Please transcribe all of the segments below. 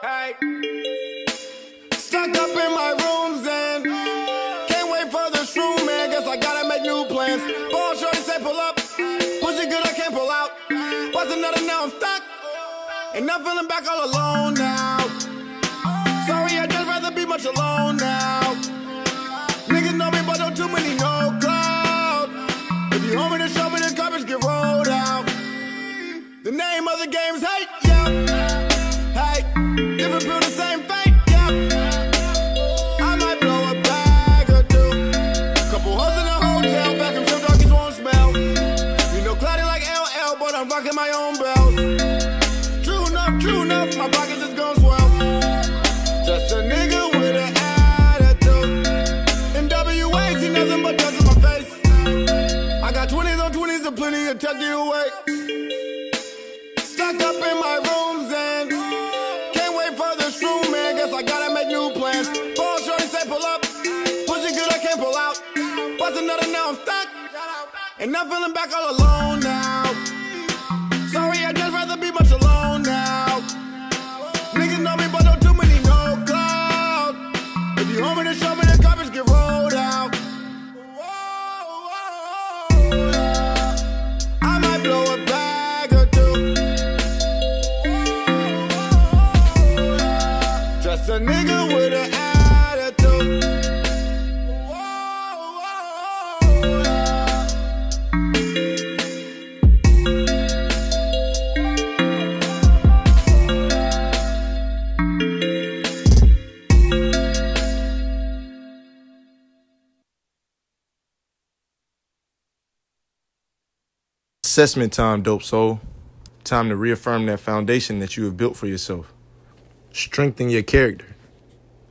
Hey. Stuck up in my rooms and can't wait for the shroom, man. Guess I gotta make new plans. Ball shorty say pull up. Push it good, I can't pull out. What's another now? I'm stuck. And I'm feeling back all alone now. Sorry, I'd just rather be much alone now. Niggas know me, but don't too many no cloud. If you hold me to show me, the garbage get rolled out. The name of the game is hate, yeah. Hey, different pill, the same fate, yeah. I might blow a bag or two. Couple hoes in a hotel, back and some doggies won't smell. You know, cloudy like LL, but I'm rocking my own bells. True enough, my pockets just gon' swell. Just a nigga with an attitude. NWA, see nothing but dust in my face. I got 20s on 20s and plenty to tuck you away. Stuck up in my rooms and can't wait for the shroom, man. Guess I gotta make new plans. Ball shorty say pull up. Push it good, I can't pull out. What's another now? I'm stuck. And I'm feeling back all alone now. Sorry, I'd just rather be much alone now. Niggas know me, but don't too many no cloud. If you hold me to show me, the garbage get rolled out. I might blow a bag or two. Just a nigga with an attitude. Assessment time, dope soul. Time to reaffirm that foundation that you have built for yourself. Strengthen your character,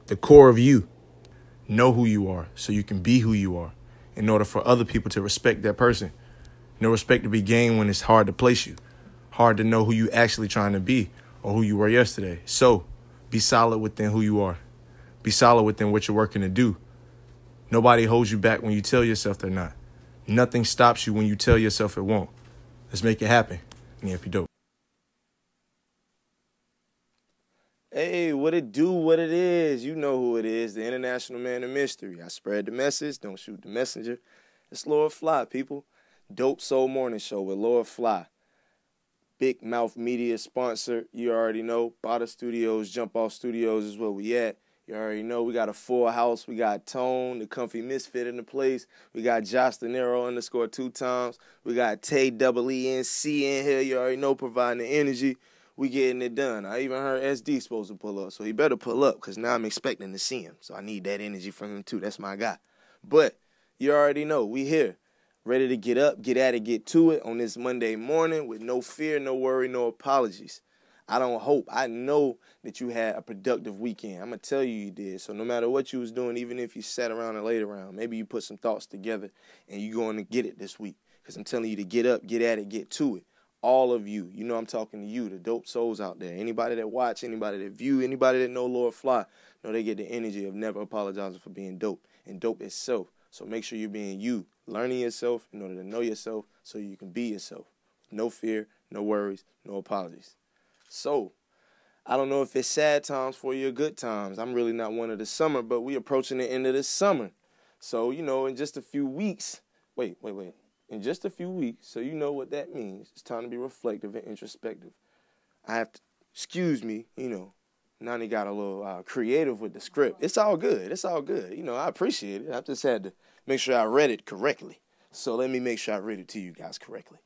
the core of you. Know who you are so you can be who you are in order for other people to respect that person. No respect to be gained when it's hard to place you. Hard to know who you actually trying to be or who you were yesterday. So be solid within who you are. Be solid within what you're working to do. Nobody holds you back when you tell yourself they're not. Nothing stops you when you tell yourself it won't. Let's make it happen. And if you dope. Hey, what it do, what it is. You know who it is, the international man of mystery. I spread the message, don't shoot the messenger. It's Lord Phly, people. Dope Soul Morning Show with Lord Phly. Big Mouth Media sponsor. You already know. Bada Studios, Jump Off Studios is where we at. You already know we got a full house. We got Tone, the Comfy Misfit in the place. We got Josh De Niro _ 2 times. We got Tay EENC in here. You already know, providing the energy. We getting it done. I even heard SD supposed to pull up, so he better pull up because now I'm expecting to see him. So I need that energy from him too. That's my guy. But you already know we here, ready to get up, get at it, get to it on this Monday morning with no fear, no worry, no apologies. I know that you had a productive weekend. I'm going to tell you did. So no matter what you was doing, even if you sat around and laid around, maybe you put some thoughts together and you're going to get it this week. Because I'm telling you to get up, get at it, get to it. All of you. You know I'm talking to you, the dope souls out there. Anybody that watch, anybody that view, anybody that know Lord Phly, know they get the energy of never apologizing for being dope. And dope itself. So make sure you're being you. Learning yourself in order to know yourself so you can be yourself. No fear, no worries, no apologies. So, I don't know if it's sad times for you or good times. I'm really not one of the summer, but we approaching the end of the summer. So, you know, in just a few weeks, in just a few weeks, so you know what that means. It's time to be reflective and introspective. I have to, excuse me, you know, Nnani got a little creative with the script. It's all good. It's all good. You know, I appreciate it. I just had to make sure I read it correctly. So let me make sure I read it to you guys correctly.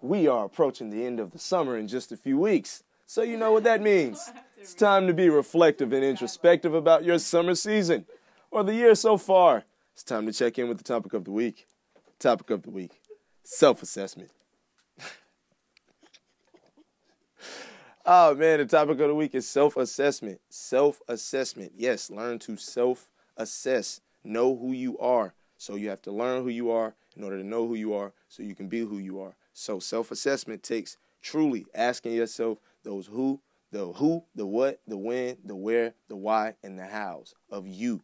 We are approaching the end of the summer in just a few weeks. So you know what that means. It's time to be reflective and introspective about your summer season or the year so far. It's time to check in with the topic of the week. Topic of the week, self-assessment. Oh, man, the topic of the week is self-assessment. Self-assessment. Yes, learn to self-assess. Know who you are. So you have to learn who you are in order to know who you are so you can be who you are. So self-assessment takes truly asking yourself those who, the what, the when, the where, the why, and the hows of you.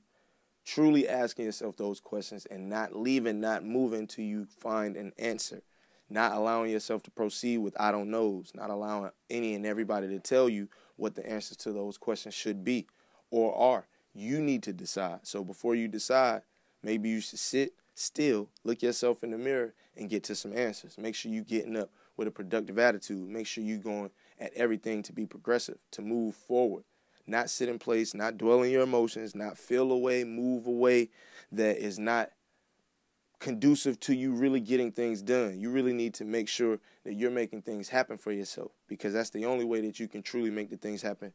truly asking yourself those questions and not moving till you find an answer. Not allowing yourself to proceed with I don't knows, not allowing any and everybody to tell you what the answers to those questions should be or are. You need to decide. So before you decide, maybe you should sit still, look yourself in the mirror, and get to some answers. Make sure you're getting up with a productive attitude. Make sure you're going at everything to be progressive, to move forward. Not sit in place, not dwell in your emotions, not feel away, move away that is not conducive to you really getting things done. You really need to make sure that you're making things happen for yourself, because that's the only way that you can truly make the things happen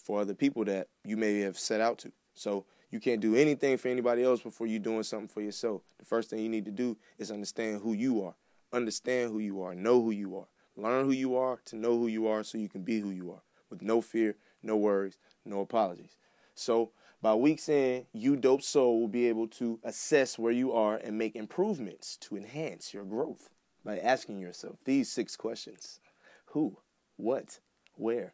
for other people that you may have set out to. So you can't do anything for anybody else before you're doing something for yourself. The first thing you need to do is understand who you are. Understand who you are. Know who you are. Learn who you are to know who you are so you can be who you are with no fear, no worries, no apologies. So by week's end, you, dope soul, will be able to assess where you are and make improvements to enhance your growth by asking yourself these 6 questions. Who, what, where?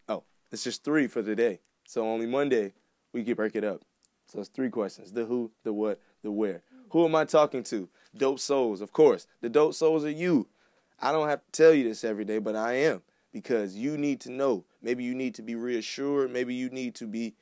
Oh, it's just 3 for today. So only Monday we can break it up. So it's 3 questions: the who, the what, the where. Who am I talking to? Dope souls, of course. The dope souls are you. I don't have to tell you this every day, but I am, because you need to know. Maybe you need to be reassured. Maybe you need to be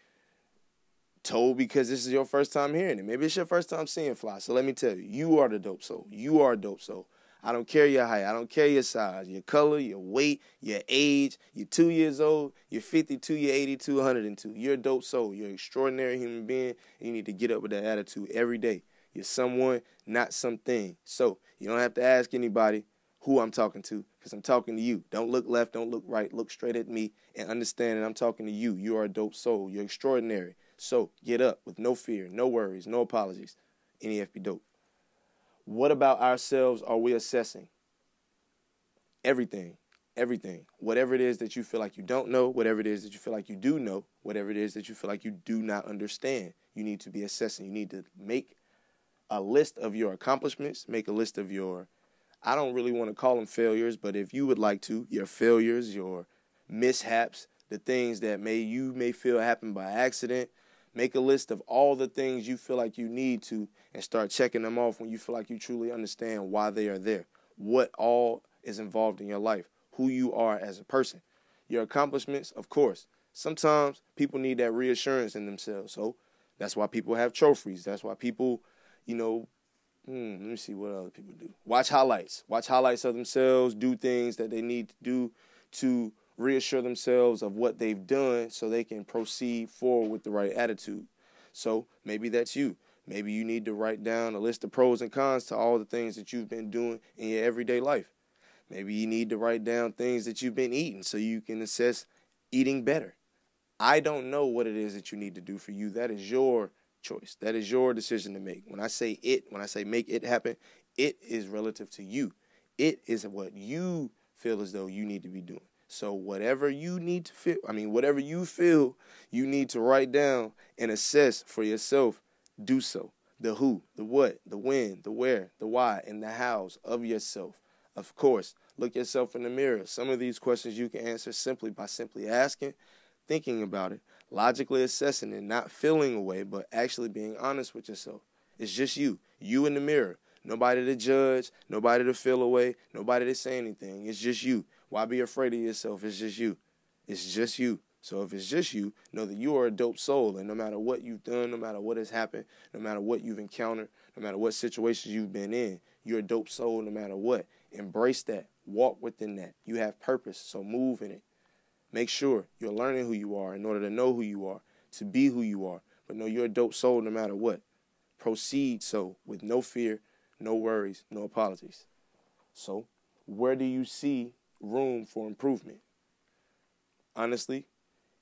told because this is your first time hearing it. Maybe it's your first time seeing Phly. So let me tell you, you are the dope soul. You are a dope soul. I don't care your height. I don't care your size, your color, your weight, your age. You're 2 years old. You're 52. You're 82. 102. You're a dope soul. You're an extraordinary human being, and you need to get up with that attitude every day. You're someone, not something. So you don't have to ask anybody who I'm talking to, because I'm talking to you. Don't look left. Don't look right. Look straight at me and understand that I'm talking to you. You are a dope soul. You're extraordinary. So get up with no fear, no worries, no apologies. NEFB dope. What about ourselves are we assessing? Everything. Everything. Whatever it is that you feel like you don't know, whatever it is that you feel like you do know, whatever it is that you feel like you do not understand, you need to be assessing. You need to make a list of your accomplishments, make a list of your, I don't really want to call them failures, but if you would like to, your failures, your mishaps, the things that you may feel happened by accident. Make a list of all the things you feel like you need to and start checking them off when you feel like you truly understand why they are there, what all is involved in your life, who you are as a person. Your accomplishments, of course. Sometimes people need that reassurance in themselves. So that's why people have trophies. That's why people, let me see what other people do. Watch highlights. Watch highlights of themselves, do things that they need to do to reassure themselves of what they've done so they can proceed forward with the right attitude. So maybe that's you. Maybe you need to write down a list of pros and cons to all the things that you've been doing in your everyday life. Maybe you need to write down things that you've been eating so you can assess eating better. I don't know what it is that you need to do for you. That is your choice. That is your decision to make. When I say make it happen, it is relative to you. It is what you feel as though you need to be doing. So whatever you need to feel, whatever you feel you need to write down and assess for yourself, do so. The who, the what, the when, the where, the why, and the hows of yourself. Of course, look yourself in the mirror. Some of these questions you can answer simply by simply asking, thinking about it, logically assessing it, not feeling away, but actually being honest with yourself. It's just you in the mirror. Nobody to judge, nobody to feel away, nobody to say anything. It's just you. Why be afraid of yourself? It's just you. It's just you. So if it's just you, know that you are a dope soul, and no matter what you've done, no matter what has happened, no matter what you've encountered, no matter what situations you've been in, you're a dope soul no matter what. Embrace that. Walk within that. You have purpose, so move in it. Make sure you're learning who you are in order to know who you are, to be who you are. But know you're a dope soul no matter what. Proceed so with no fear, no worries, no apologies. So where do you see room for improvement? Honestly,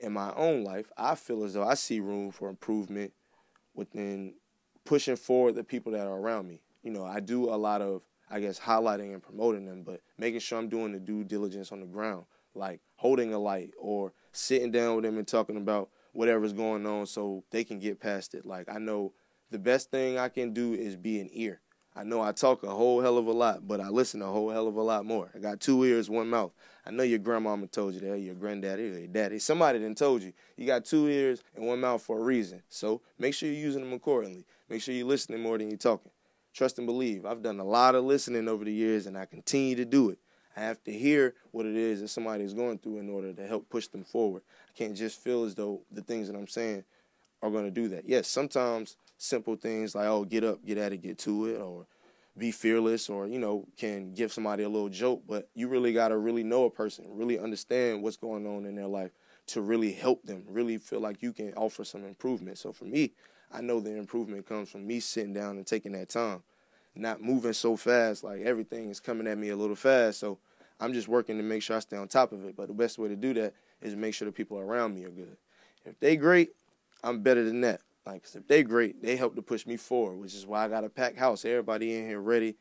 in my own life, I feel as though I see room for improvement within pushing forward the people that are around me. I do a lot of, highlighting and promoting them, but making sure I'm doing the due diligence on the ground, like holding a light or sitting down with them and talking about whatever's going on so they can get past it. Like, I know the best thing I can do is be an ear. I know I talk a whole hell of a lot, but I listen a whole hell of a lot more. I got 2 ears, 1 mouth. I know your grandmama told you that, your granddaddy, or your daddy. Somebody done told you. You got 2 ears and 1 mouth for a reason. So make sure you're using them accordingly. Make sure you're listening more than you're talking. Trust and believe. I've done a lot of listening over the years, and I continue to do it. I have to hear what it is that somebody is going through in order to help push them forward. I can't just feel as though the things that I'm saying are going to do that. Yes, sometimes simple things like, oh, get up, get at it, get to it, or be fearless, or, can give somebody a little joke. But you really got to really know a person, really understand what's going on in their life to really help them, really feel like you can offer some improvement. So for me, I know the improvement comes from me sitting down and taking that time, not moving so fast, like everything is coming at me a little fast. So I'm just working to make sure I stay on top of it. But the best way to do that is make sure the people around me are good. If they great, I'm better than that. Like, 'cause if they great, they help to push me forward, which is why I got a packed house. Everybody in here ready.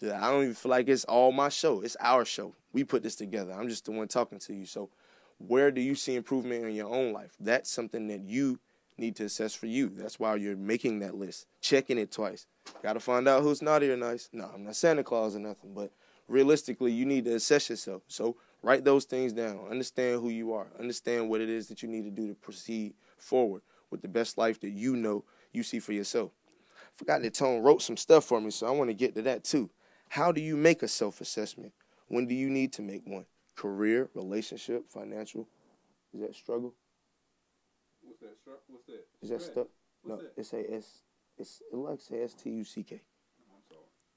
I don't even feel like it's all my show. It's our show. We put this together. I'm just the one talking to you. So where do you see improvement in your own life? That's something that you need to assess for you. That's why you're making that list, checking it twice. Got to find out who's naughty or nice. No, I'm not Santa Claus or nothing, but realistically, you need to assess yourself. So write those things down. Understand who you are. Understand what it is that you need to do to proceed forward with the best life that you see for yourself. Forgot that Tone wrote some stuff for me, so I want to get to that too. How do you make a self-assessment? When do you need to make one? Career, relationship, financial? Is that struggle? What's that? What's that? Is that stuff? No, it's it likes to say STUCK.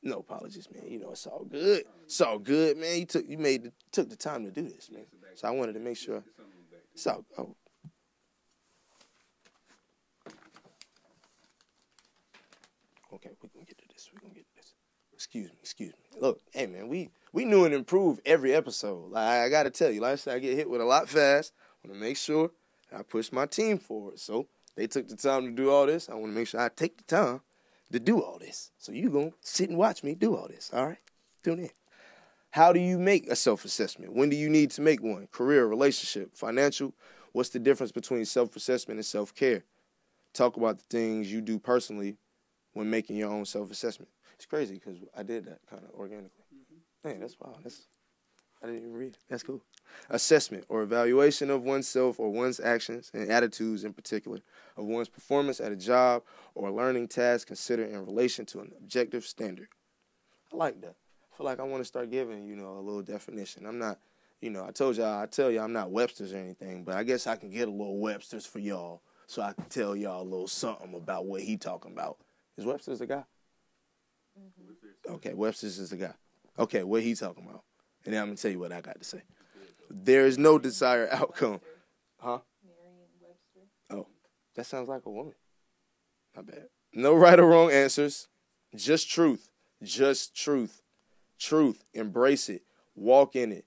No apologies, man. It's all good. It's all good, man. You took the time to do this, man. So I wanted to make sure. It's all. Oh. Okay, we're gonna get to this. Excuse me. Look, hey man, we new and improved every episode. Like, I gotta tell you, like I said, I get hit with a lot fast. I wanna make sure I push my team forward. So they took the time to do all this. I wanna make sure I take the time to do all this. So you gonna sit and watch me do all this, all right? Tune in. How do you make a self-assessment? When do you need to make one? Career, relationship, financial? What's the difference between self-assessment and self-care? Talk about the things you do personally when making your own self-assessment. It's crazy because I did that kind of organically. Man, that's wild. I didn't even read it. That's cool. Assessment or evaluation of oneself or one's actions and attitudes in particular, of one's performance at a job or a learning task considered in relation to an objective standard. I like that. I feel like I want to start giving, a little definition. I'm not, I tell y'all I'm not Webster's or anything, but I guess I can get a little Webster's for y'all so I can tell y'all a little something about what he talking about. Is Webster's the guy? Mm-hmm. Okay, Webster's is the guy. Okay, what he talking about? And then I'm going to tell you what I got to say. There is no desired outcome. Huh? Oh, that sounds like a woman. Not bad. No right or wrong answers. Just truth. Just truth. Truth. Embrace it. Walk in it.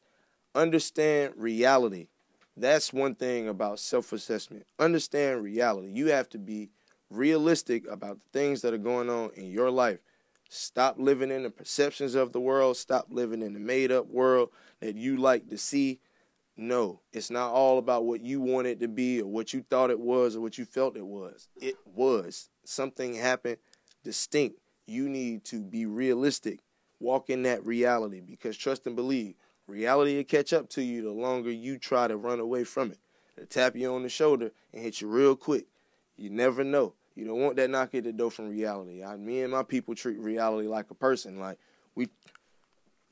Understand reality. That's one thing about self-assessment. Understand reality. You have to be realistic about the things that are going on in your life. Stop living in the perceptions of the world. Stop living in the made-up world that you like to see. No, it's not all about what you want it to be or what you thought it was or what you felt it was. It was. Something happened distinct. You need to be realistic. Walk in that reality because trust and believe, reality will catch up to you the longer you try to run away from it. It'll tap you on the shoulder and hit you real quick. You never know. You don't want that knock at the door from reality. Me and my people treat reality like a person. Like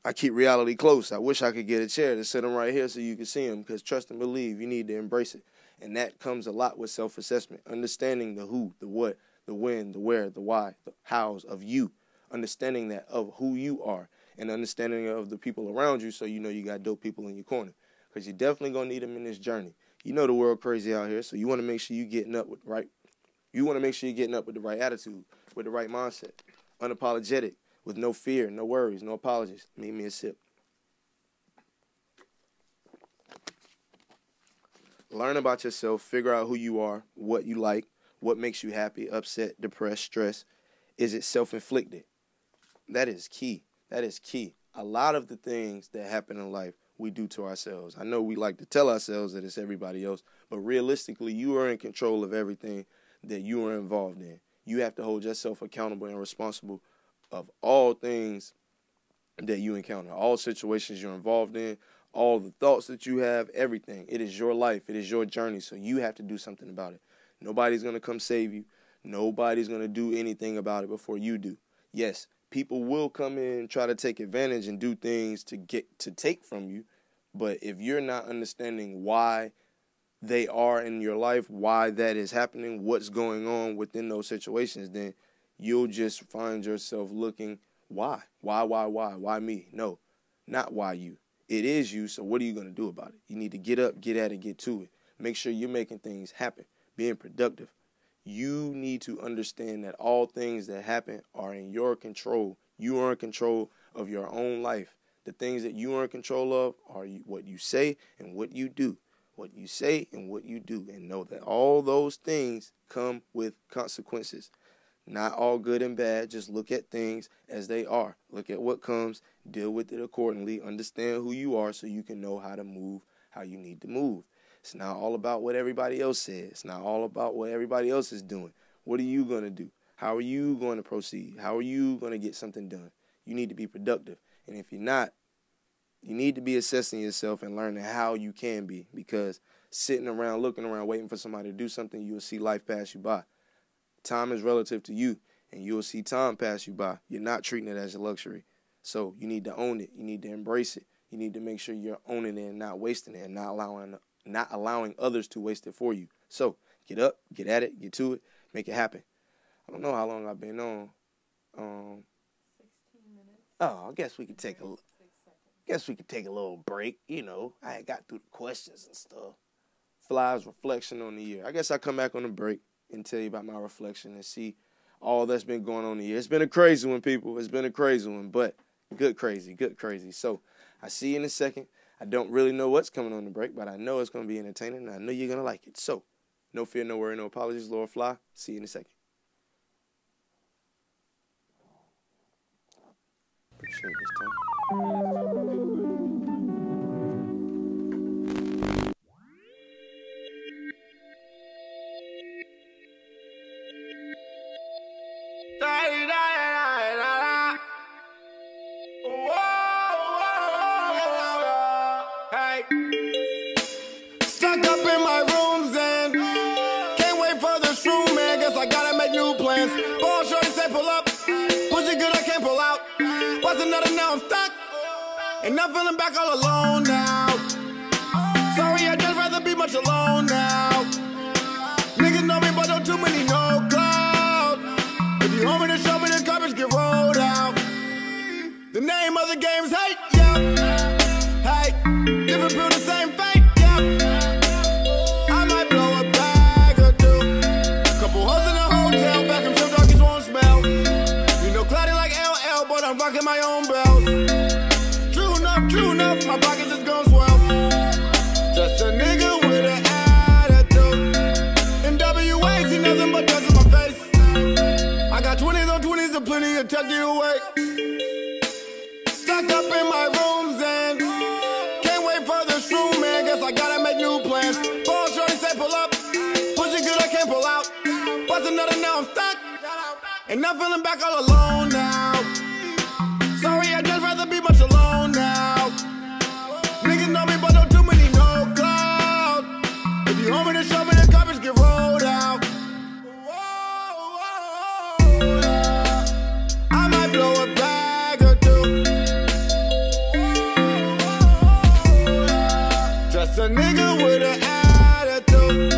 I keep reality close. I wish I could get a chair to sit them right here so you can see them because trust and believe, you need to embrace it. And that comes a lot with self-assessment. Understanding the who, the what, the when, the where, the why, the hows of you. Understanding that of who you are and understanding of the people around you so you know you got dope people in your corner because you're definitely going to need them in this journey. You know the world crazy out here, so you want to make sure you're getting up with the right. You want to make sure you're getting up with the right attitude, with the right mindset, unapologetic, with no fear, no worries, no apologies. Make me a sip. Learn about yourself, figure out who you are, what you like, what makes you happy, upset, depressed, stressed. Is it self-inflicted? That is key. That is key. A lot of the things that happen in life we do to ourselves. I know we like to tell ourselves that it's everybody else, but realistically, you are in control of everything that you are involved in. You have to hold yourself accountable and responsible of all things that you encounter, all situations you're involved in, all the thoughts that you have, everything. It is your life. It is your journey, so you have to do something about it. Nobody's going to come save you. Nobody's going to do anything about it before you do. Yes, people will come in and try to take advantage and do things to take from you, but if you're not understanding why they are in your life, why that is happening, what's going on within those situations, then you'll just find yourself looking, why? Why me? No, not why you. It is you, so what are you going to do about it? You need to get up, get at it, get to it. Make sure you're making things happen, being productive. You need to understand that all things that happen are in your control. You are in control of your own life. The things that you are in control of are what you say and what you do. What you say and what you do. And know that all those things come with consequences. Not all good and bad. Just look at things as they are. Look at what comes. Deal with it accordingly. Understand who you are so you can know how to move how you need to move. It's not all about what everybody else says. It's not all about what everybody else is doing. What are you going to do? How are you going to proceed? How are you going to get something done? You need to be productive. And if you're not, you need to be assessing yourself and learning how you can be, because sitting around, looking around, waiting for somebody to do something, you'll see life pass you by. Time is relative to you, and you'll see time pass you by. You're not treating it as a luxury. So you need to own it. You need to embrace it. You need to make sure you're owning it and not wasting it and not allowing others to waste it for you. So get up, get at it, get to it, make it happen. I don't know how long I've been on. 16 minutes. Oh, I guess we could take a little break. You know, I had got through the questions and stuff. Phly's reflection on the year. I guess I'll come back on the break and tell you about my reflection and see all that's been going on the year. It's been a crazy one, people. It's been a crazy one, but good crazy. So I see you in a second. I don't really know what's coming on the break, but I know it's going to be entertaining, and I know you're going to like it. So no fear, no worry, no apologies. Lord Phly, see you in a second. Appreciate this time. Hey. Stuck up in my rooms and can't wait for the shroom, man. Guess I gotta make new plans. Ball shorty say pull up. Pussy good, I can't pull out. What's another now? I'm stuck. And I'm feeling back all alone now. Sorry, I'd just rather be much alone now. Niggas know me, but don't too many no cloud. If you want me to show me, the carpets get rolled out. The name of the game is hate, yeah. Hey, different pill, the same fate, yeah. I might blow a bag or two. Couple hoes in a hotel, back and some doggies won't smell. You know, cloudy like LL, but I'm rocking my own bells. True enough, my pockets is gon' swell. Just a nigga with an attitude. In WA, see nothing but dust in my face. I got 20s on 20s and plenty to tuck you away. Stuck up in my rooms and can't wait for the shroom, man. Guess I gotta make new plans. Ball shorty say pull up. Pussy good, I can't pull out. What's another now? I'm stuck. And I'm feeling back all alone now. Sorry, I'd just rather be much alone now. Niggas know me, but don't too many no cloud. If you want me to show me, the carpets get rolled out. I might blow a bag or two. Just a nigga with an attitude.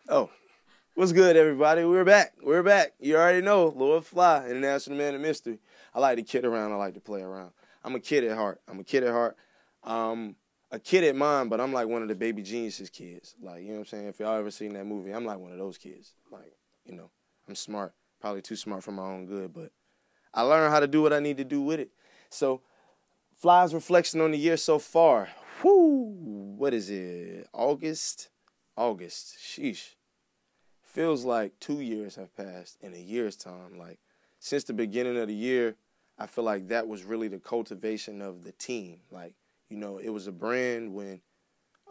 Oh, what's good, everybody? We're back. You already know, Lord Phly, International Man of Mystery. I like to kid around. I like to play around. I'm a kid at heart. I a kid at mine, but I'm like one of the Baby Geniuses kids. Like, you know what I'm saying? If y'all ever seen that movie, I'm like one of those kids. Like, you know, I'm smart, probably too smart for my own good, but I learned how to do what I need to do with it. So, Phly's reflection on the year so far. Whoo, what is it? August. Sheesh. Feels like 2 years have passed in a year's time. Like, since the beginning of the year, I feel like that was really the cultivation of the team. Like, you know, it was a brand when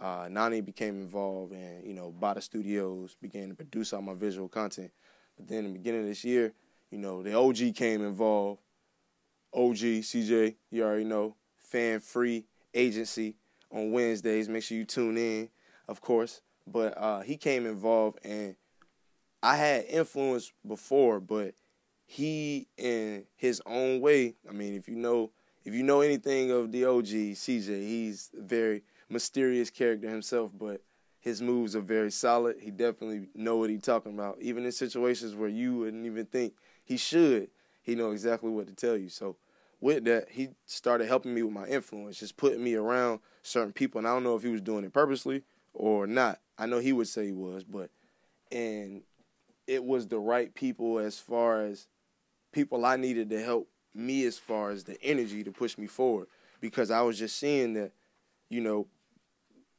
Nnani became involved and, you know, Bada Studios began to produce all my visual content. But then in the beginning of this year, you know, the OG came involved. OG, CJ, you already know, fan-free agency on Wednesdays. Make sure you tune in, of course. But he came involved, and I had influence before, but he, in his own way, I mean, if you know anything of the OG, CJ, he's a very mysterious character himself, but his moves are very solid. He definitely know what he's talking about. Even in situations where you wouldn't even think he should, he know exactly what to tell you. So with that, he started helping me with my influence, just putting me around certain people. And I don't know if he was doing it purposely or not. I know he would say he was, and it was the right people as far as people I needed to help me as far as the energy to push me forward, because I was just seeing that, you know,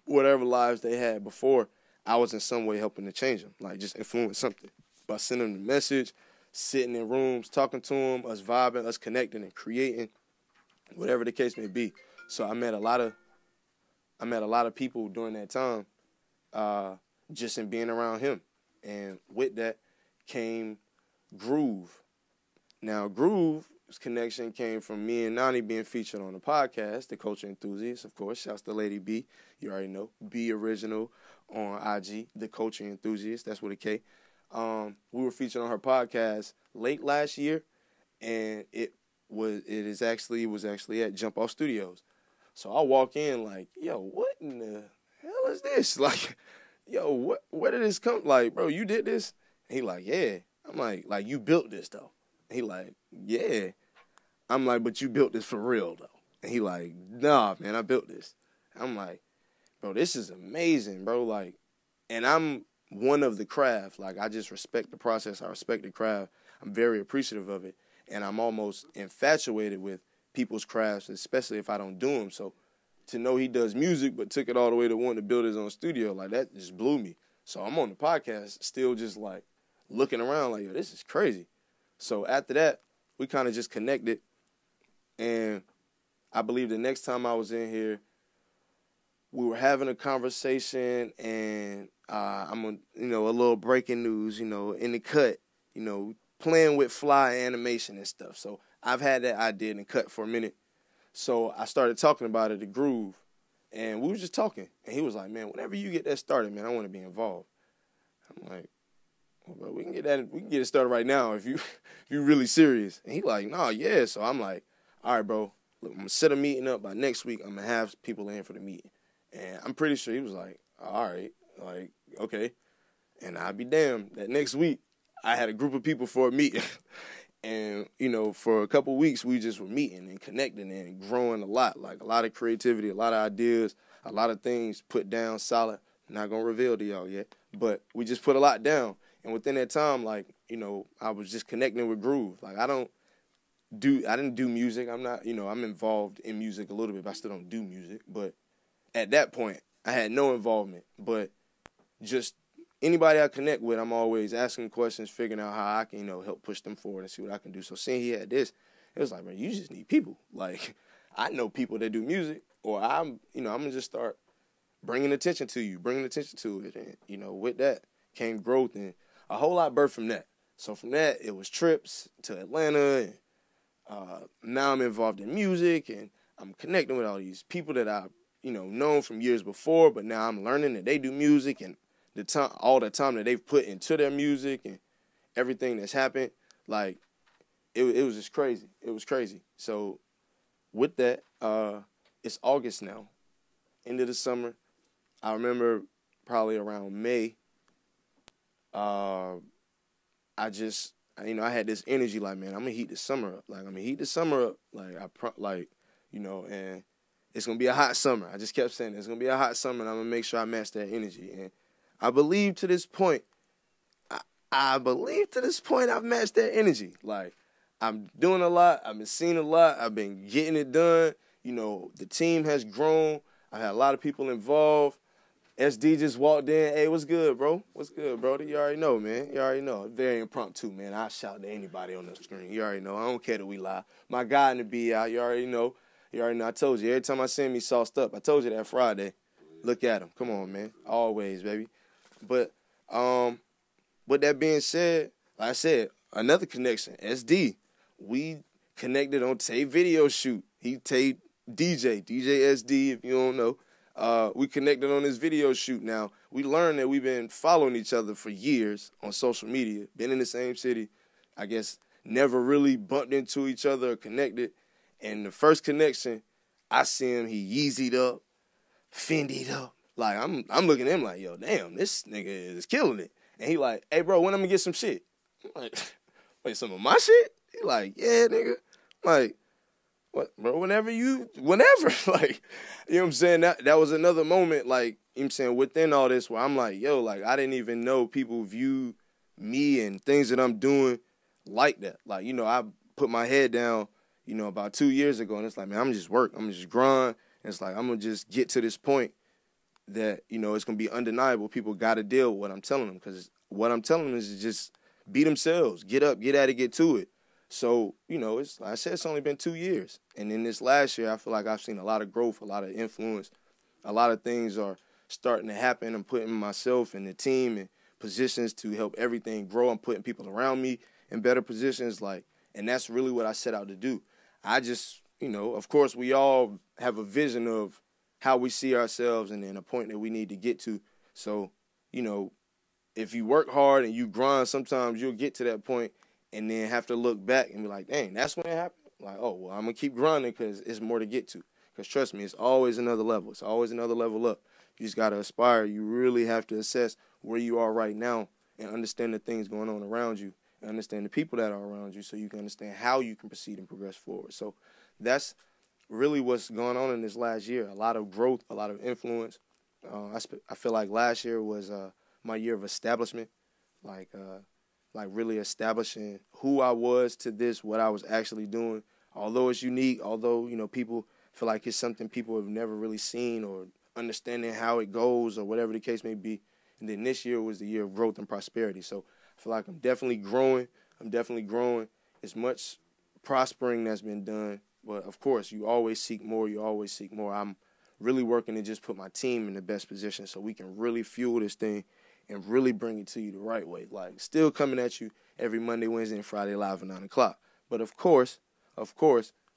whatever lives they had before, I was in some way helping to change them, like just influence something by sending them the message, sitting in rooms, talking to them, us vibing, us connecting and creating, whatever the case may be. So I met a lot of people during that time, just in being around him, and with that came Groove. Now, Groove's connection came from me and Nnani being featured on the podcast, The Culture Enthusiast, of course. Shouts to Lady B. You already know. B Original on IG, The Culture Enthusiast. That's with a K. We were featured on her podcast late last year, and it was actually at Jump Off Studios. So I walk in like, yo, what in the hell is this? Like, yo, where did this come? Like, bro, you did this? And he like, yeah. I'm like, you built this though. He like, yeah. I'm like, but you built this for real, though. And he like, nah, man, I built this. I'm like, bro, this is amazing, bro. Like, and I'm one of the craft. Like, I just respect the process. I respect the craft. I'm very appreciative of it. And I'm almost infatuated with people's crafts, especially if I don't do them. So to know he does music but took it all the way to wanting to build his own studio, like, that just blew me. So I'm on the podcast still just, like, looking around like, yo, this is crazy. So after that, we kind of just connected, and I believe the next time I was in here, we were having a conversation, and a little breaking news, you know, in the cut, you know, playing with Phly animation and stuff. So I've had that idea in the cut for a minute. So I started talking about it, the Groove, and we were just talking, and he was like, man, whenever you get that started, man, I want to be involved. I'm like, well, bro, we can get it started right now if you're really serious. And he like, nah, yeah. So I'm like, all right, bro, look, I'm gonna set a meeting up by next week. I'm gonna have people in for the meeting. And I'm pretty sure he was like, all right, like, okay. And I'll be damned that next week I had a group of people for a meeting. And, you know, for a couple weeks we just were meeting and connecting and growing a lot, like a lot of creativity, a lot of ideas, a lot of things put down solid. Not gonna reveal to y'all yet, but we just put a lot down. And within that time, like, you know, I was just connecting with Groove. Like, I didn't do music. I'm not, you know, I'm involved in music a little bit, but I still don't do music. But at that point, I had no involvement. But just anybody I connect with, I'm always asking questions, figuring out how I can, you know, help push them forward and see what I can do. So seeing he had this, it was like, man, you just need people. Like, I know people that do music, or I'm going to just start bringing attention to it. And, you know, with that came growth, and a whole lot birthed from that. So from that, it was trips to Atlanta, and now I'm involved in music, and I'm connecting with all these people that I've, you know, known from years before, but now I'm learning that they do music, and all the time that they've put into their music and everything that's happened, like, it was just crazy. It was crazy. So with that, it's August now, end of the summer. I remember probably around May, I had this energy like, man, I'm gonna heat the summer up. Like, and it's going to be a hot summer. I just kept saying it's going to be a hot summer, and I'm going to make sure I match that energy. And I believe to this point, I've matched that energy. Like, I'm doing a lot. I've been seeing a lot. I've been getting it done. You know, the team has grown. I had a lot of people involved. SD just walked in. Hey, what's good, bro? What's good, bro? You already know, man. You already know. Very impromptu, man. I shout to anybody on the screen. You already know. I don't care that we lie. My guy in the B out. You already know. You already know. I told you. Every time I see him, he sauced up. I told you that Friday. Look at him. Come on, man. Always, baby. But with that being said, like I said, another connection. SD. We connected on tape video shoot. He taped DJ SD, if you don't know. We connected on this video shoot now. We learned that we've been following each other for years on social media, been in the same city, I guess never really bumped into each other or connected. And the first connection, I see him, he Yeezy'd up, Fendi'd up. Like, I'm looking at him like, yo, damn, this nigga is killing it. And he like, hey, bro, when I'm gonna get some shit? I'm like, wait, some of my shit? He like, yeah, nigga. Like, what, bro, whenever. Like, you know what I'm saying? That was another moment, like, you know what I'm saying, within all this where I'm like, yo, like, I didn't even know people view me and things that I'm doing like that. Like, you know, I put my head down, you know, about 2 years ago, and it's like, man, I'm just work. I'm just grind. And it's like, I'm going to just get to this point that, you know, it's going to be undeniable. People got to deal with what I'm telling them, because what I'm telling them is to just be themselves, get up, get at it, get to it. So, you know, it's like I said, it's only been 2 years. And in this last year, I feel like I've seen a lot of growth, a lot of influence. A lot of things are starting to happen. I'm putting myself and the team in positions to help everything grow. I'm putting people around me in better positions. Like, and that's really what I set out to do. I just, you know, of course, we all have a vision of how we see ourselves and then a point that we need to get to. So, you know, if you work hard and you grind, sometimes you'll get to that point and then have to look back and be like, dang, that's when it happened? Like, oh, well, I'm going to keep grinding because it's more to get to. Because trust me, it's always another level. It's always another level up. You just got to aspire. You really have to assess where you are right now and understand the things going on around you and understand the people that are around you so you can understand how you can proceed and progress forward. So that's really what's going on in this last year. A lot of growth, a lot of influence. I feel like last year was my year of establishment, like really establishing who I was to this, what I was actually doing. Although it's unique, although, you know, people feel like it's something people have never really seen or understanding how it goes or whatever the case may be. And then this year was the year of growth and prosperity. So I feel like I'm definitely growing. It's much prospering that's been done. But, of course, you always seek more. I'm really working to just put my team in the best position so we can really fuel this thing and really bring it to you the right way. Like, still coming at you every Monday, Wednesday, and Friday live at 9 o'clock. But, of course,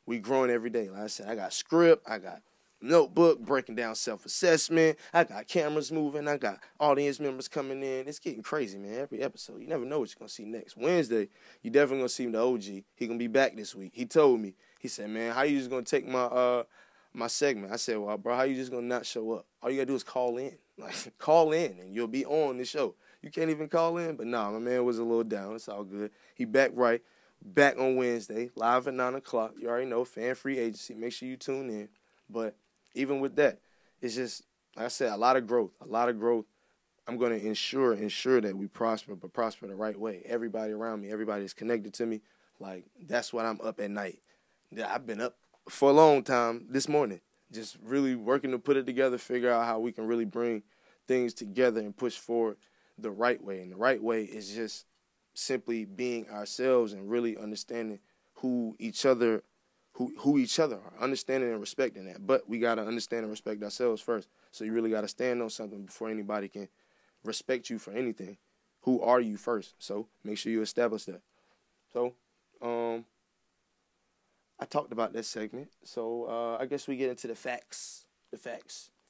we growing every day. Like I said, I got script, I got notebook, breaking down self-assessment, I got cameras moving, I got audience members coming in. It's getting crazy, man, every episode. You never know what you're going to see next. Wednesday, you definitely going to see the OG. He going to be back this week. He told me, he said, man, how you just going to take my segment? I said, well, bro, how you just going to not show up? All you got to do is call in. Like, call in, and you'll be on the show. You can't even call in? But nah, my man was a little down. It's all good. He back right. Back on Wednesday, live at 9 o'clock. You already know, fan-free agency. Make sure you tune in. But even with that, it's just, like I said, a lot of growth. I'm going to ensure that we prosper, but prosper the right way. Everybody around me, everybody is connected to me. Like, that's why I'm up at night. I've been up for a long time this morning, just really working to put it together, figure out how we can really bring things together and push forward the right way. And the right way is just simply being ourselves and really understanding who each other are, understanding and respecting that. But we got to understand and respect ourselves first. So you really got to stand on something before anybody can respect you for anything. Who are you first? So make sure you establish that. So I talked about that segment. So I guess we get into the facts. If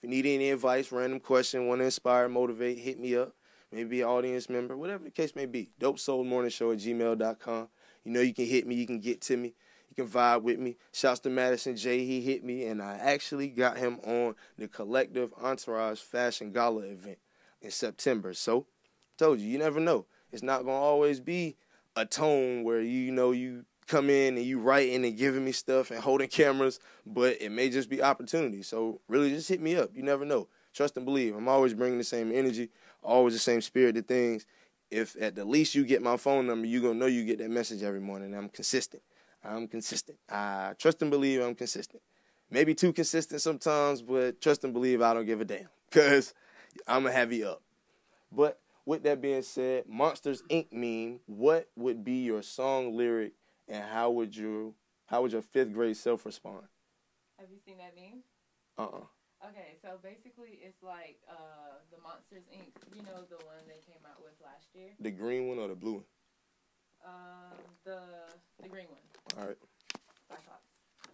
you need any advice, random question, want to inspire, motivate, hit me up. Maybe an audience member, whatever the case may be. DopeSoulMorningShow@gmail.com. You know you can hit me. You can get to me. You can vibe with me. Shouts to Madison J. He hit me, and I actually got him on the Collective Entourage Fashion Gala event in September. So, told you, you never know. It's not going to always be a tone where you come in and you writing and giving me stuff and holding cameras, but it may just be opportunity. So really just hit me up. You never know. Trust and believe. I'm always bringing the same energy, always the same spirit to things. If at the least you get my phone number, you're going to know you get that message every morning. I'm consistent. I trust and believe I'm consistent. Maybe too consistent sometimes, but trust and believe I don't give a damn because I'm going to have you up. But with that being said, Monsters, Inc. meme, what would be your song lyric and how would your 5th grade self respond? Have you seen that meme? Okay, so basically it's like the Monsters Inc. You know the one they came out with last year? The green one or the blue one? The green one. All right. Cyclops.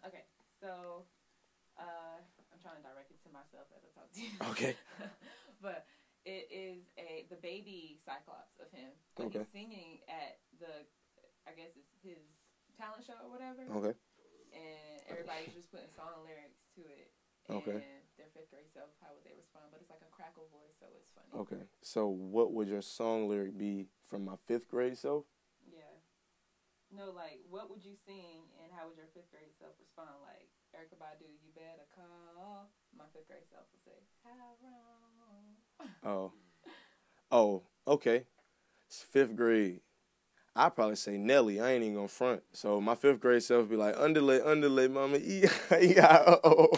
Okay, so I'm trying to direct it to myself as I talk to you. Okay. But it is the baby Cyclops of him. But Okay. he's singing at I guess it's his talent show or whatever. Okay. And everybody's just putting song lyrics to it. Okay. And their 5th grade self, how would they respond? But it's like a crackle voice, so it's funny. Okay. So what would your song lyric be from my 5th grade self? Yeah. No, like, what would you sing and how would your 5th grade self respond? Like, Erykah Badu, you better call. My 5th grade self would say, Tyrone. Oh, okay. It's 5th grade. I'd probably say Nelly. I ain't even gonna front. So my 5th grade self would be like, underlay, mama, E-I-O.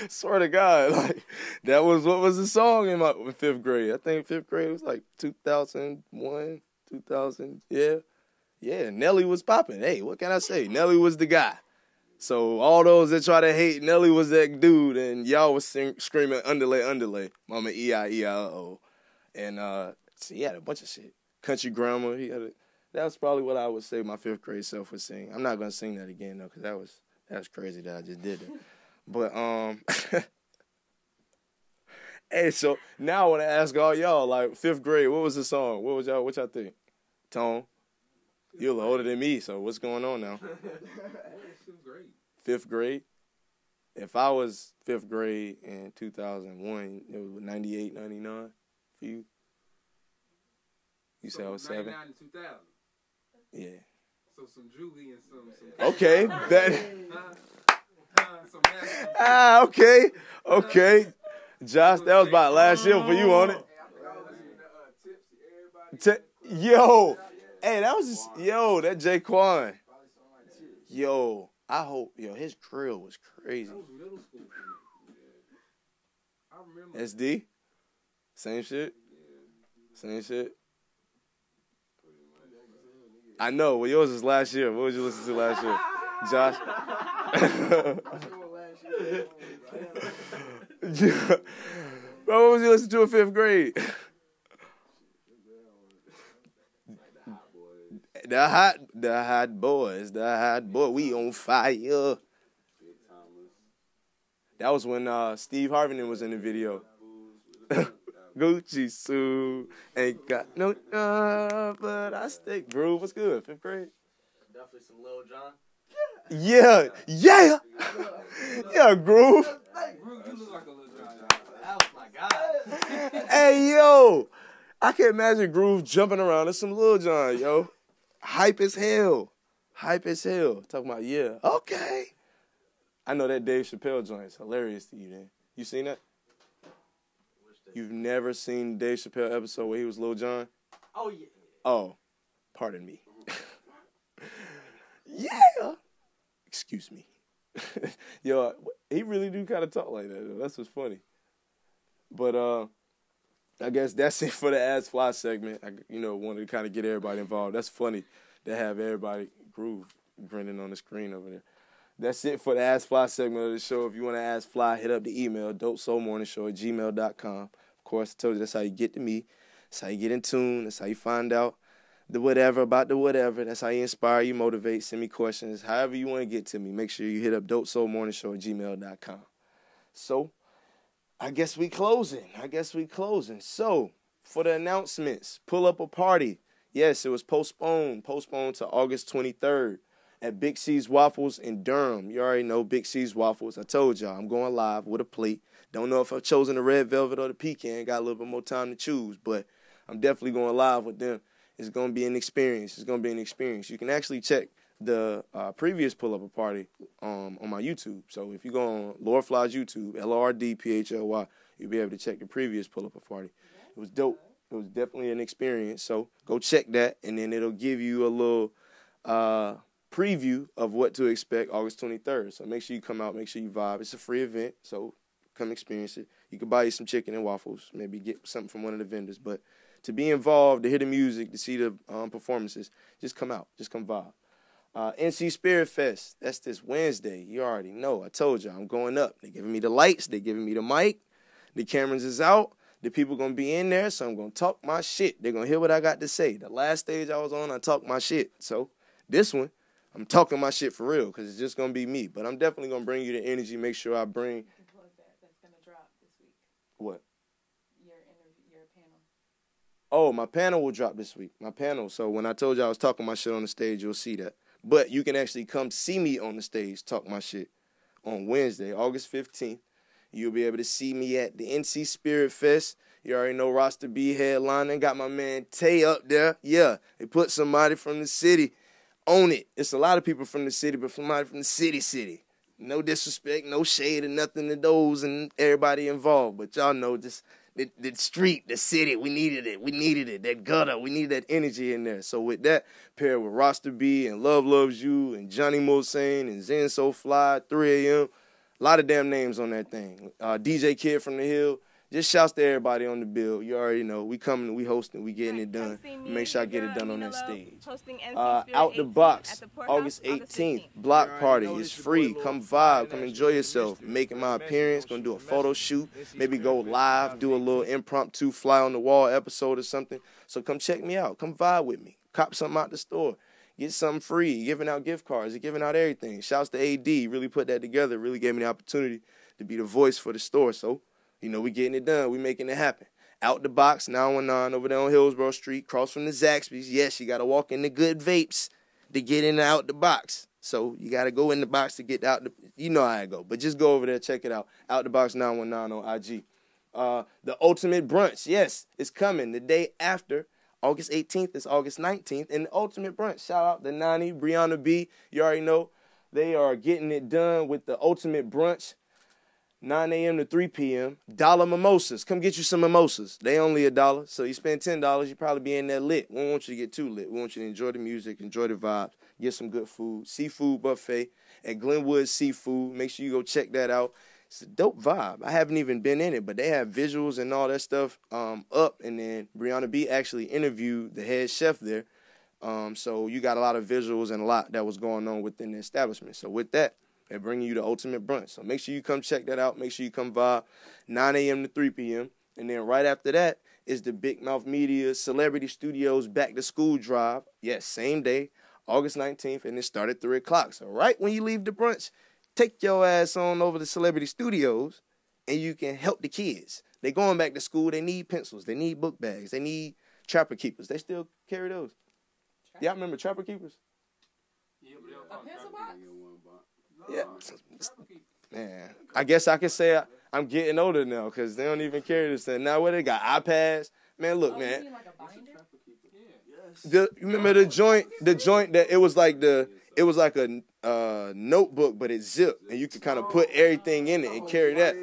Swear to God, like that was what was the song in my 5th grade. I think 5th grade was like 2001, 2000. Yeah. Nelly was popping. Hey, what can I say? Nelly was the guy. So all those that try to hate, Nelly was that dude, and y'all was screaming underlay, mama E-I-O. And so he had a bunch of shit. Country grammar. That was probably what I would say my 5th grade self would sing. I'm not gonna sing that again though, because that was crazy that I just did that. But hey, so now I want to ask all y'all, like 5th grade, what was the song? What y'all think? Tone, you're a little older than me, so what's going on now? 5th grade. 5th grade? If I was 5th grade in 2001, it was 98, 99 for you. You said I was 7? 99 to 2000. Yeah. So some Julie and some Okay. Okay. Josh, that was about last year for you, on it? Yo. Hey, that was just, that Jaquan. Yo, I hope, his drill was crazy. That was middle school. I remember. SD? Same shit? Same shit? I know. Well, yours was last year. What would you listen to last year? Josh? Bro, what was you listening to in 5th grade? The hot boys. We on fire. That was when Steve Harvey was in the video. Gucci suit ain't got no but I stick. Groove, what's good? 5th grade? Definitely some Lil Jon. Yeah, Groove. Groove, you look like a little John. That was my guy. Hey, yo, I can imagine Groove jumping around in some Lil Jon, yo. Hype as hell. Talking about, okay. I know that Dave Chappelle joint is hilarious to you, then. You seen that? You've never seen Dave Chappelle episode where he was Lil Jon? Oh, yeah. Oh, pardon me. Yeah. Excuse me. Yo, he really do kind of talk like that, though. That's what's funny. But I guess that's it for the Ask Phly segment. I wanted to kind of get everybody involved. That's funny to have everybody Groove grinning on the screen over there. That's it for the Ask Phly segment of the show. If you want to ask Phly, hit up the email, dopesoulmorningshow@gmail.com. Of course, I told you that's how you get to me. That's how you get in tune. That's how you find out the whatever about the whatever. That's how you inspire, you motivate, send me questions. However you want to get to me, make sure you hit up dopesoulmorningshow@gmail.com. So, I guess we closing. So, for the announcements, pull up a party. Yes, it was postponed to August 23rd. At Big C's Waffles in Durham. You already know Big C's Waffles. I told y'all I'm going live with a plate. Don't know if I've chosen the red velvet or the pecan. Got a little bit more time to choose, but I'm definitely going live with them. It's going to be an experience. It's going to be an experience. You can actually check the previous pull-up party on my YouTube. So if you go on Lord Phly's YouTube, LORDPHLY, you'll be able to check the previous pull-up party. It was dope. It was definitely an experience. So go check that, and then it'll give you a little preview of what to expect August 23rd. So make sure you come out. Make sure you vibe. It's a free event, so come experience it. You can buy you some chicken and waffles, maybe get something from one of the vendors. But to be involved, to hear the music, to see the performances, just come out. Just come vibe. NC Spirit Fest, that's this Wednesday. You already know. I told you I'm going up. They're giving me the lights. They're giving me the mic. The cameras is out. The people going to be in there, so I'm going to talk my shit. They're going to hear what I got to say. The last stage I was on, I talked my shit. So this one, I'm talking my shit for real because it's just going to be me. But I'm definitely going to bring you the energy, make sure I bring. What is that? That's going to drop this week. What? Your panel. Oh, my panel will drop this week. My panel. So when I told you I was talking my shit on the stage, you'll see that. But you can actually come see me on the stage talk my shit on Wednesday, August 15th. You'll be able to see me at the NC Spirit Fest. You already know Roster B headlining. Got my man Tay up there. Yeah, they put somebody from the city on it. It's a lot of people from the city, but somebody from the city. No disrespect, no shade, or nothing to those and everybody involved. But y'all know just the street, the city, we needed it. We needed it. That gutter, we needed that energy in there. So with that, paired with Roster B and Love Loves You and Johnny Mulsane and Zen So Fly, 3 a.m., a lot of damn names on that thing. DJ Kid from the Hill. Just shouts to everybody on the bill. You already know. We coming, we hosting, we getting it done. Make sure I get it done on that stage. Out the Box, August 18th. Block party is free. Come vibe. Come enjoy yourself. Making my appearance. Gonna do a photo shoot. Maybe go live. Do a little impromptu fly on the wall episode or something. So come check me out. Come vibe with me. Cop something out the store. Get something free. Giving out gift cards. Giving out everything. Shouts to AD. Really put that together. Really gave me the opportunity to be the voice for the store. So, you know, we getting it done. We making it happen. Out the Box, 919 over there on Hillsborough Street, across from the Zaxby's. Yes, you got to walk in the good vapes to get in the Out the Box. So you got to go in the box to get out the, you know how I go. But just go over there, check it out. Out the Box 919 on IG. The Ultimate Brunch, yes, it's coming. The day after, August 18th is August 19th. And the Ultimate Brunch, shout out to Nnani, Brianna B. You already know they are getting it done with the Ultimate Brunch. 9 a.m. to 3 p.m. Dollar mimosas. Come get you some mimosas. They only $1. So you spend $10, you probably be in there lit. We don't want you to get too lit. We want you to enjoy the music, enjoy the vibes, get some good food. Seafood buffet at Glenwood Seafood. Make sure you go check that out. It's a dope vibe. I haven't even been in it, but they have visuals and all that stuff up. And then Brianna B actually interviewed the head chef there. So you got a lot of visuals and a lot that was going on within the establishment. So with that, they're bringing you the Ultimate Brunch. So make sure you come check that out. Make sure you come vibe 9 a.m. to 3 p.m. And then right after that is the Big Mouth Media Celebrity Studios Back to School Drive. Yes, same day, August 19th, and it started 3 o'clock. So right when you leave the brunch, take your ass on over to Celebrity Studios, and you can help the kids. They going back to school. They need pencils. They need book bags. They need Trapper Keepers. They still carry those. Y'all remember Trapper Keepers? A pencil box? Yeah. Man, I guess I could say I'm getting older now because they don't even carry this thing. Now what they got? iPads? Man, look, man. You mean like a binder? You remember the joint that it was like a notebook, but it zipped, and you could kind of put everything in it and carry that.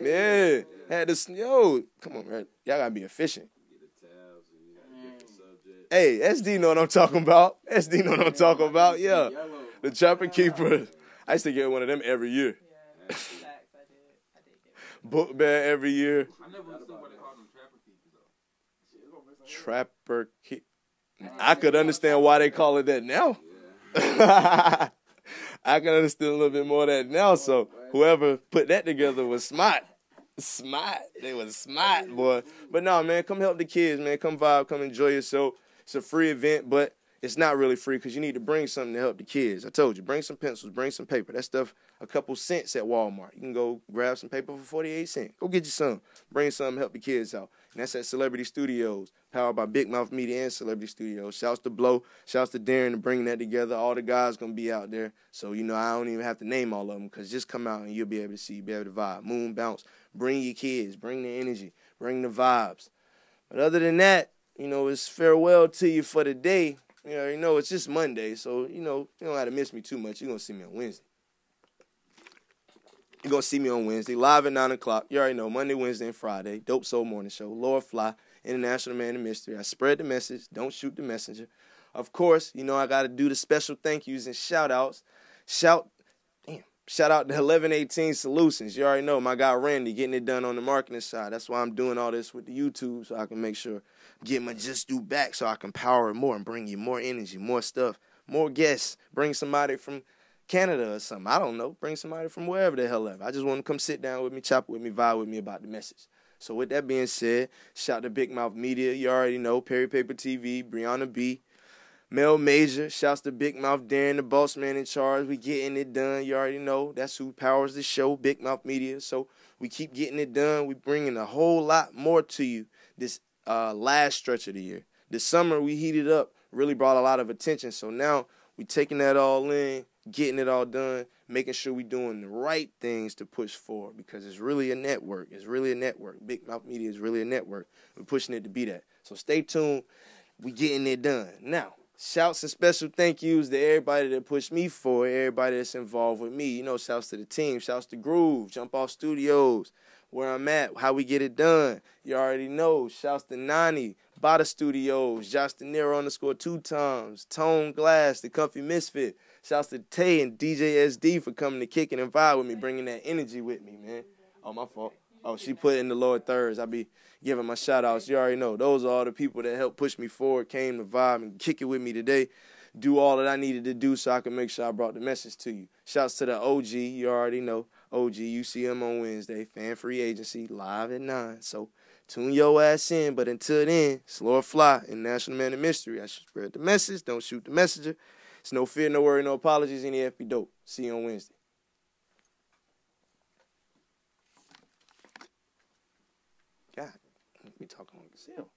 Yeah. Had this, yo, come on, man. Y'all gotta be efficient. Hey, SD know what I'm talking about. SD know what I'm talking about. Yeah. The Trapper Keeper. I used to get one of them every year. Yeah, facts, I did get one. Book bag every year. I never understood why they call them Trapper Keepers, though. Trapper Keep. I could understand why they call it that now. I can understand a little bit more of that now. So whoever put that together was smart. Smart. They was smart, boy. But no, man, come help the kids, man. Come vibe, come enjoy yourself. It's a free event, but it's not really free because you need to bring something to help the kids. I told you, bring some pencils, bring some paper. That stuff, a couple cents at Walmart. You can go grab some paper for 48 cents. Go get you some. Bring some, help the kids out. And that's at Celebrity Studios, powered by Big Mouth Media and Celebrity Studios. Shouts to Blow, shouts to Darren to bringing that together. All the guys going to be out there. So, you know, I don't even have to name all of them because just come out and you'll be able to see, be able to vibe. Moon bounce. Bring your kids. Bring the energy. Bring the vibes. But other than that, it's farewell to you for the day. It's just Monday, so, you don't have to miss me too much. You're going to see me on Wednesday. You're going to see me on Wednesday, live at 9 o'clock. You already know, Monday, Wednesday, and Friday. Dope Soul Morning Show. Lord Phly, International Man of Mystery. I spread the message. Don't shoot the messenger. Of course, I got to do the special thank yous and shout-outs. Shout out to 1118 Solutions. You already know, my guy Randy getting it done on the marketing side. That's why I'm doing all this with the YouTube, so I can make sure get my just do back so I can power it more and bring you more energy, more stuff, more guests. Bring somebody from Canada or something. I don't know. Bring somebody from wherever the hell ever. I just want to come sit down with me, chop with me, vibe with me about the message. So with that being said, shout to Big Mouth Media. You already know. Perry Paper TV, Brianna B. Mel Major. Shouts to Big Mouth Darren, the boss man in charge. We getting it done. You already know. That's who powers the show, Big Mouth Media. So we keep getting it done. We bringing a whole lot more to you this last stretch of the year. This summer we heated up, really brought a lot of attention. So now we taking that all in, getting it all done, making sure we doing the right things to push forward, because it's really a network. It's really a network. Big Mouth Media is really a network. We're pushing it to be that. So stay tuned. We getting it done. Now, shouts and special thank yous to everybody that pushed me forward, everybody that's involved with me. Shouts to the team. Shouts to Groove, Jump Off Studios, where I'm at, how we get it done. You already know. Shouts to Nnani, Bada Studios, Josh De Niro _2 times, Tone Glass, the Comfy Misfit. Shouts to Tay and DJ SD for coming to kick it and vibe with me, bringing that energy with me, man. Oh, my fault. Oh, she put in the lower thirds. I be giving my shout-outs. You already know. Those are all the people that helped push me forward, came to vibe and kick it with me today, do all that I needed to do so I can make sure I brought the message to you. Shouts to the OG. You already know. OG, you see him on Wednesday. Fan Free Agency, live at 9. So tune your ass in. But until then, it's Lord Phly, International Man of Mystery. I should spread the message. Don't shoot the messenger. It's no fear, no worry, no apologies. Any FB dope. See you on Wednesday. God, let me talk on Gazelle.